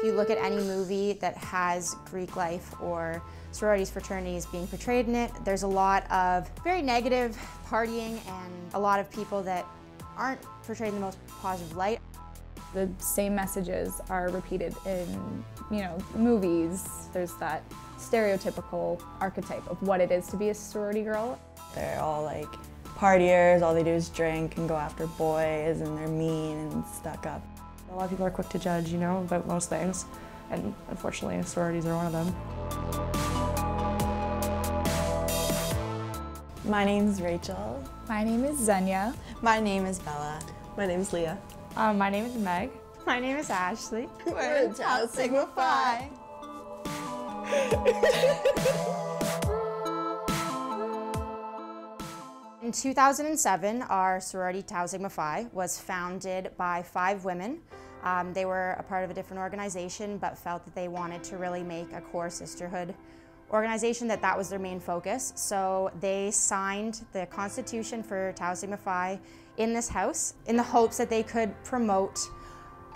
If you look at any movie that has Greek life or sororities, fraternities being portrayed in it, there's a lot of very negative partying and a lot of people that aren't portrayed in the most positive light. The same messages are repeated in, movies. There's that stereotypical archetype of what it is to be a sorority girl. They're all like partiers, all they do is drink and go after boys, and they're mean and stuck up. A lot of people are quick to judge, about most things, and unfortunately sororities are one of them. My name's Rachel. My name is Xenia. My name is Bella. My name is Leah. My name is Meg. My name is Ashley. We're Tau Sigma Phi. In 2007, our sorority Tau Sigma Phi was founded by 5 women. They were a part of a different organization but felt that they wanted to really make a core sisterhood organization, that was their main focus. So they signed the constitution for Tau Sigma Phi in this house in the hopes that they could promote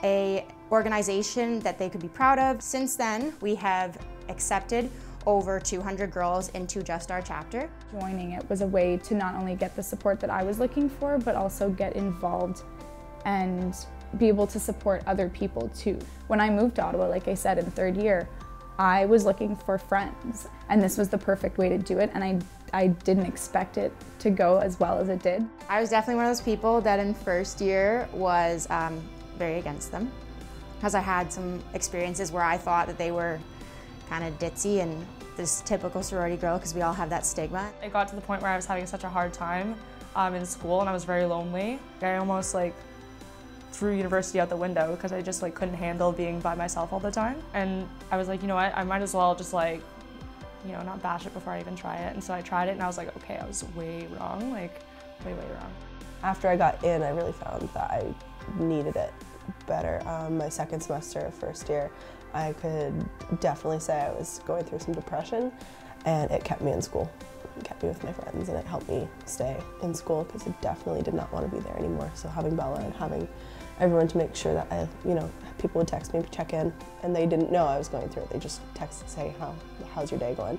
a organization that they could be proud of. Since then, we have accepted over 200 girls into just our chapter. Joining it was a way to not only get the support that I was looking for, but also get involved and be able to support other people too. When I moved to Ottawa, like I said, in 3rd year, I was looking for friends, and this was the perfect way to do it, and I didn't expect it to go as well as it did. I was definitely one of those people that in 1st year was very against them, because I had some experiences where I thought that they were kind of ditzy and this typical sorority girl, because we all have that stigma. It got to the point where I was having such a hard time in school, and I was very lonely. I almost threw university out the window because I just couldn't handle being by myself all the time. And I was like, you know what, I might as well just not bash it before I even try it. And so I tried it and I was like, okay, I was way wrong, way wrong. After I got in, I really found that I needed it better. My 2nd semester of 1st year, I could definitely say I was going through some depression, and it kept me in school. It kept me with my friends, and it helped me stay in school because I definitely did not want to be there anymore. So having Bella and having everyone to make sure that people would text me, check in, and they didn't know I was going through it. They just text to say, how's your day going?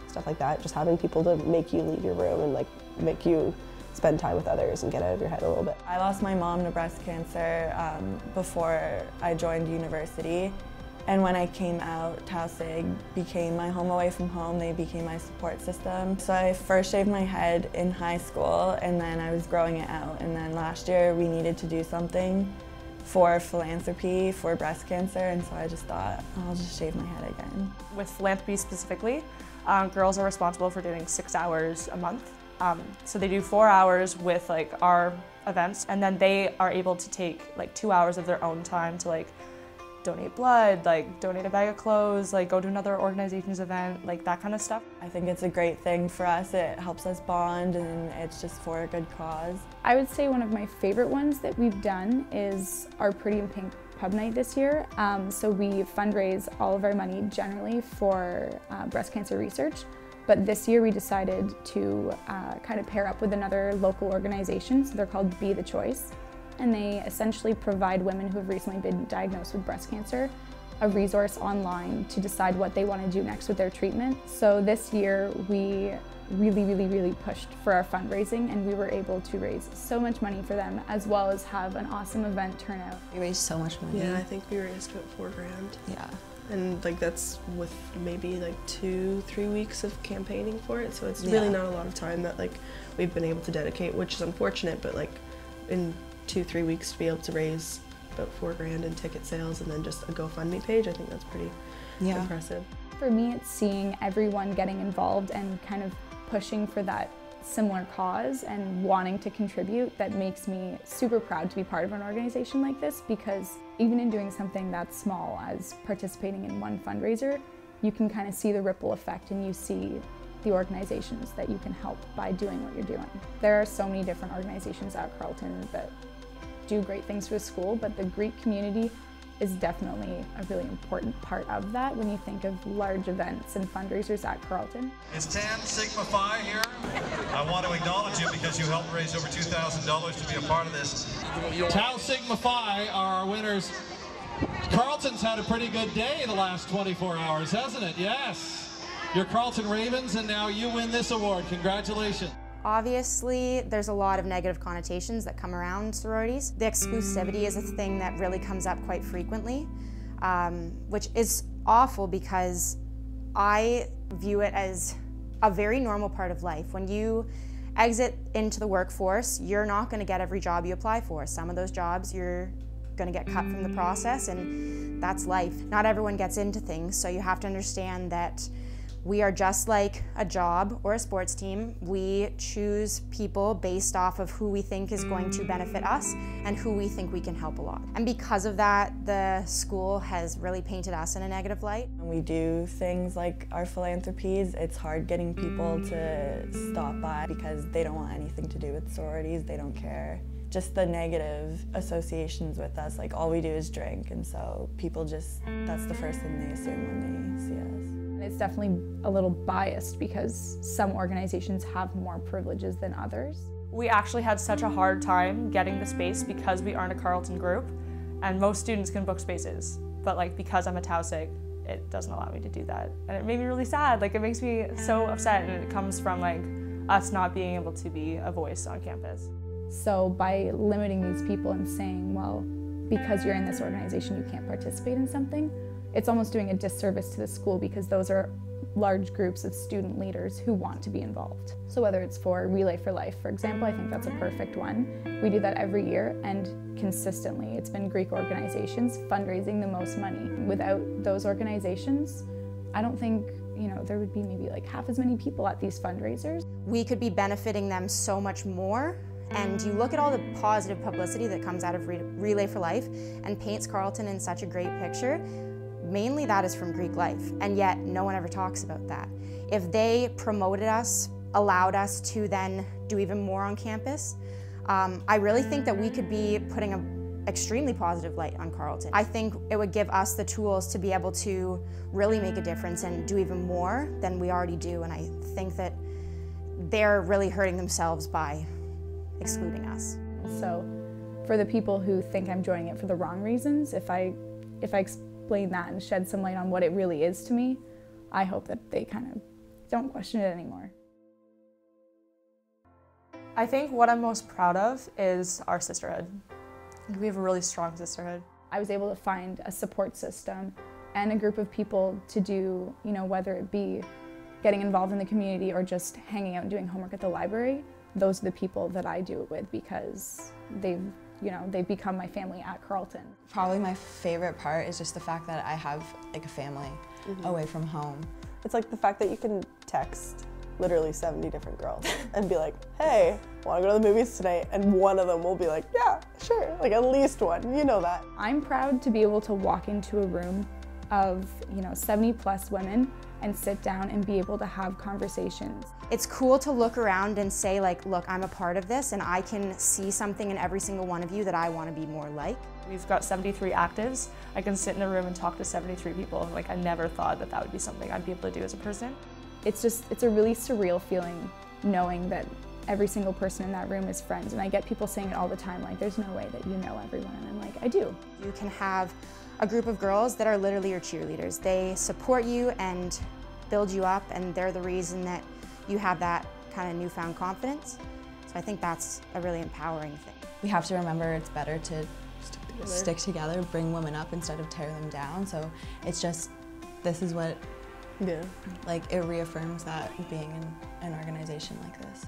Stuff like that. Just having people to make you leave your room and make you spend time with others and get out of your head a little bit. I lost my mom to breast cancer before I joined university. And when I came out, Tau Sig became my home away from home. They became my support system. So I first shaved my head in high school, and then I was growing it out. And then last year we needed to do something for philanthropy for breast cancer, and so I just thought, I'll just shave my head again. With philanthropy specifically, girls are responsible for doing 6 hours a month. So they do 4 hours with our events, and then they are able to take 2 hours of their own time to donate blood, donate a bag of clothes, go to another organization's event, that kind of stuff. I think it's a great thing for us. It helps us bond, and it's just for a good cause. I would say one of my favorite ones that we've done is our Pretty in Pink pub night this year. So we fundraise all of our money generally for breast cancer research. But this year we decided to kind of pair up with another local organization. So they're called Be the Choice. And they essentially provide women who have recently been diagnosed with breast cancer a resource online to decide what they want to do next with their treatment. So this year we really pushed for our fundraising, and we were able to raise so much money for them, as well as have an awesome event turnout. We raised so much money. Yeah, I think we raised about $4 grand. Yeah. And that's with maybe 2-3 weeks of campaigning for it, so it's really not a lot of time that we've been able to dedicate, which is unfortunate, but in 2-3 weeks to be able to raise about $4 grand in ticket sales and then just a GoFundMe page, I think that's pretty impressive. For me, it's seeing everyone getting involved and kind of pushing for that similar cause and wanting to contribute that makes me super proud to be part of an organization like this, because even in doing something that small as participating in one fundraiser, you can kind of see the ripple effect, and you see the organizations that you can help by doing what you're doing. There are so many different organizations at Carleton that do great things for the school, but the Greek community is definitely a really important part of that when you think of large events and fundraisers at Carleton. It's Tau Sigma Phi here. I want to acknowledge you because you helped raise over $2,000 to be a part of this. Tau Sigma Phi are our winners Carleton's had a pretty good day the last 24 hours, hasn't it? Yes. You're Carleton Ravens, and now you win this award. Congratulations. Obviously, there's a lot of negative connotations that come around sororities. The exclusivity is a thing that really comes up quite frequently, which is awful because I view it as a very normal part of life. When you exit into the workforce, you're not going to get every job you apply for. Some of those jobs you're going to get cut from the process, and that's life. Not everyone gets into things, so you have to understand that we are just like a job or a sports team. We choose people based off of who we think is going to benefit us and who we think we can help a lot. And because of that, the school has really painted us in a negative light. When we do things like our philanthropies, it's hard getting people to stop by because they don't want anything to do with sororities, they don't care. Just the negative associations with us, like all we do is drink, and so people just, that's the first thing they assume when they see us. It's definitely a little biased because some organizations have more privileges than others. We actually had such a hard time getting the space because we aren't a Carleton group, and most students can book spaces, but like because I'm a Tausig, it doesn't allow me to do that. And it made me really sad. Like, it makes me so upset, and it comes from like us not being able to be a voice on campus. So by limiting these people and saying, well, because you're in this organization, you can't participate in something, it's almost doing a disservice to the school because those are large groups of student leaders who want to be involved. So whether it's for Relay for Life, for example, I think that's a perfect one. We do that every year and consistently. It's been Greek organizations fundraising the most money. Without those organizations, I don't think there would be maybe like half as many people at these fundraisers. We could be benefiting them so much more. And you look at all the positive publicity that comes out of Relay for Life and paints Carleton in such a great picture. Mainly that is from Greek life, and yet no one ever talks about that. If they promoted us, allowed us to then do even more on campus, I really think that we could be putting an extremely positive light on Carleton. I think it would give us the tools to be able to really make a difference and do even more than we already do, and I think that they're really hurting themselves by excluding us. So for the people who think I'm joining it for the wrong reasons, if I explain that and shed some light on what it really is to me, I hope that they kind of don't question it anymore. I think what I'm most proud of is our sisterhood. We have a really strong sisterhood. I was able to find a support system and a group of people to do, whether it be getting involved in the community or just hanging out and doing homework at the library. Those are the people that I do it with because they've become my family at Carleton. Probably my favorite part is just the fact that I have like a family away from home. It's like the fact that you can text literally 70 different girls and be like, hey, want to go to the movies tonight? And one of them will be like, yeah, sure, like at least one, you know that. I'm proud to be able to walk into a room of 70 plus women and sit down and be able to have conversations. It's cool to look around and say like, look, I'm a part of this and I can see something in every single one of you that I want to be more like. We've got 73 actives. I can sit in a room and talk to 73 people. Like, I never thought that would be something I'd be able to do as a person. It's a really surreal feeling knowing that every single person in that room is friends. And I get people saying it all the time, like, there's no way that you know everyone. And I'm like, I do. You can have a group of girls that are literally your cheerleaders. They support you and build you up, and they're the reason that you have that kind of newfound confidence. So I think that's a really empowering thing. We have to remember it's better to stick together, bring women up instead of tear them down. So it's just, this is what, like, it reaffirms that being in an organization like this.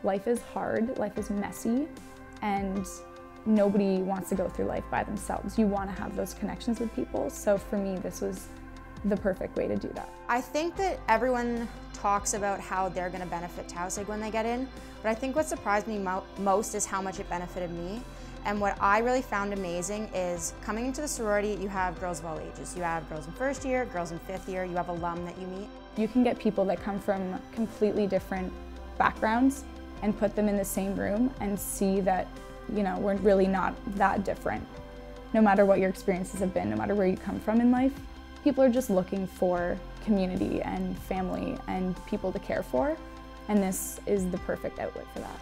Life is hard, life is messy, and nobody wants to go through life by themselves. You want to have those connections with people. So for me, this was the perfect way to do that. I think that everyone talks about how they're going to benefit Tausig when they get in, but I think what surprised me most is how much it benefited me. And what I really found amazing is coming into the sorority, you have girls of all ages. You have girls in first year, girls in fifth year, you have alum that you meet. You can get people that come from completely different backgrounds and put them in the same room and see that, we're really not that different. No matter what your experiences have been, no matter where you come from in life, people are just looking for community and family and people to care for, and this is the perfect outlet for that.